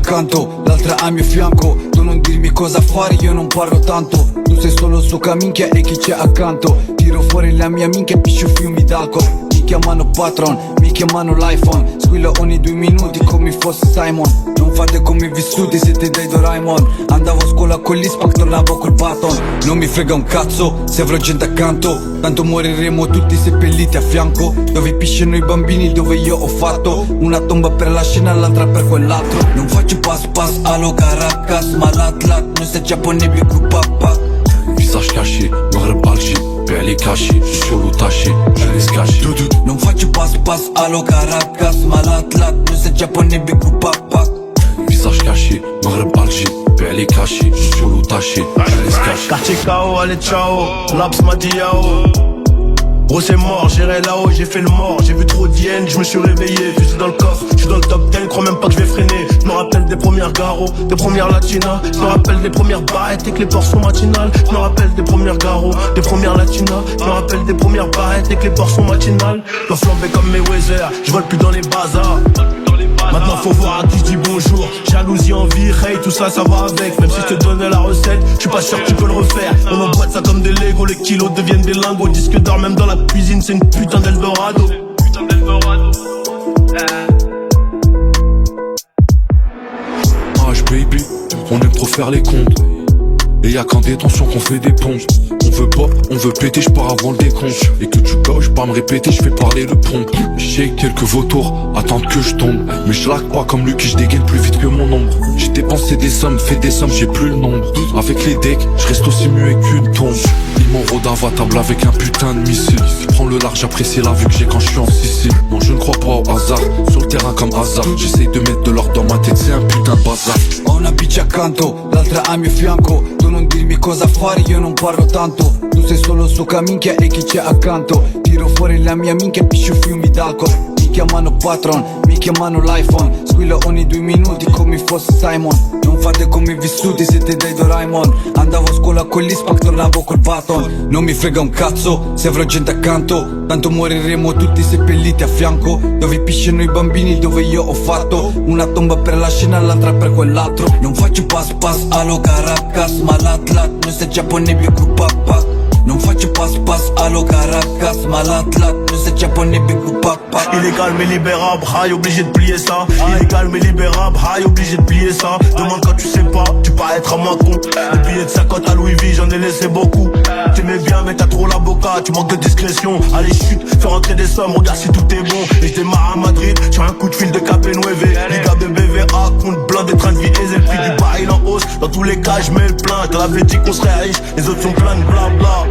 accanto, l'altra a mio fianco. Tu non dirmi cosa fare, io non parlo tanto. Tu sei solo succa minchia e chi c'è accanto. Tiro fuori la mia minchia e piscio fiumi d'alcol. Mi chiamano patron, mi chiamano l'iPhone. Squillo ogni 2 minuti come fosse Simon. Non fate come vissuti, siete dei Doraemon. Andavo a scuola con l'Ispac, tornavo col baton. Non mi frega un cazzo se avrò gente accanto. Tanto moriremo tutti seppelliti a fianco. Dove pisciano i bambini, dove io ho fatto una tomba per la scena, l'altra per quell'altro. Non faccio pass pass allo Caracas, ma l'atlat non sei giapponese più papa. Visage caché, Maghreb Alger, Beli caché, je suis sur l'outaché, je les caché. Non faccio pass pass allo Caracas, ma l'atlat non sei giapponese più papa. Visage caché, Maghreb Alger, Beli caché, je suis sur l'outaché, je les caché. Quartier KO, allez ciao, Laps m'a dit yao. Gros c'est mort, j'irai là-haut, j'ai fait le mort. J'ai vu trop d'hyènes, je me suis réveillé. Fusil dans le coffre, je suis dans le top 10, crois même pas que je vais freiner. Je me rappelle des premières garos, des premières latinas. Je me rappelle des premières barrettes et que les portions matinales. Je me rappelle des premières garos, des premières latinas. Je me rappelle des premières barrettes et que les portions matinales. Dois flamber comme mes Weezer, je vole plus dans les bazars. Maintenant faut voir à qui je dis bonjour. Jalousie, envie, hate, tout ça, ça va avec. Même si je te donnais la recette, je suis pas sûr que tu peux le refaire. On emboîte ça comme des Lego, les kilos deviennent des lingots. Disque d'or même dans la cuisine, c'est une putain d'Eldorado. Baby, on aime trop faire les comptes. Et y'a qu'en détention qu'on fait des ponts. On veut pas, on veut péter, j'pars avant le décompte. Et que tu gauches, pas me répéter, j'fais parler le pompe. J'ai quelques vautours, attendent que je tombe. Mais je laque pas comme Lucky, je dégaine plus vite que mon ombre. J'ai dépensé des sommes, fait des sommes, j'ai plus le nombre. Avec les decks, je reste aussi muet qu'une tombe. Ils m'ont rodave à table avec un putain de missile. Prends le large, j'apprécie la vue que j'ai quand je suis en Sicile. Non, je ne crois pas au hasard, sur le terrain comme hasard. J'essaye de mettre de l'ordre dans ma tête, c'est un putain de bazar. Ho una bitch accanto, l'altra a mio fianco. Tu non dirmi cosa fare, io non parlo tanto. Tu sei solo succa minchia e chi c'è accanto. Tiro fuori la mia minchia e piscio fiumi d'alcol. Mi chiamano patron, mi chiamano l'iPhone. Squillo ogni 2 minuti come fosse Simon. Non fate come vissuti, siete dei Doraemon. Andavo a scuola con l'Ispac, tornavo col baton. Non mi frega un cazzo se avrò gente accanto. Tanto moriremo tutti seppelliti a fianco. Dove pisciano i bambini, dove io ho fatto una tomba per la scena, l'altra per quell'altro. Non faccio pass pass allo Caracas, ma l'atlat non sei giapponese più papa. Non faccio pass pass allo Caracas, ma l'atlat non sei giapponese più papa. Illégal mais libérable, high obligé de plier ça. Illégal mais libérable, high obligé de plier ça. Demande quand tu sais pas, tu peux être à moi con. Le billet de 50 à Louis V, j'en ai laissé beaucoup. T'aimais bien mais t'as trop la boca, tu manques de discrétion. Allez chute, fais rentrer des sommes, regarde si tout est bon. Et je démarre à Madrid, sur un coup de fil de KP9. Liga de BVA, compte plein des trains de vie aisés. Le prix du baril en hausse, dans tous les cas je mets le plein. Je t'en avais dit qu'on serait riche, les autres sont pleins de blabla.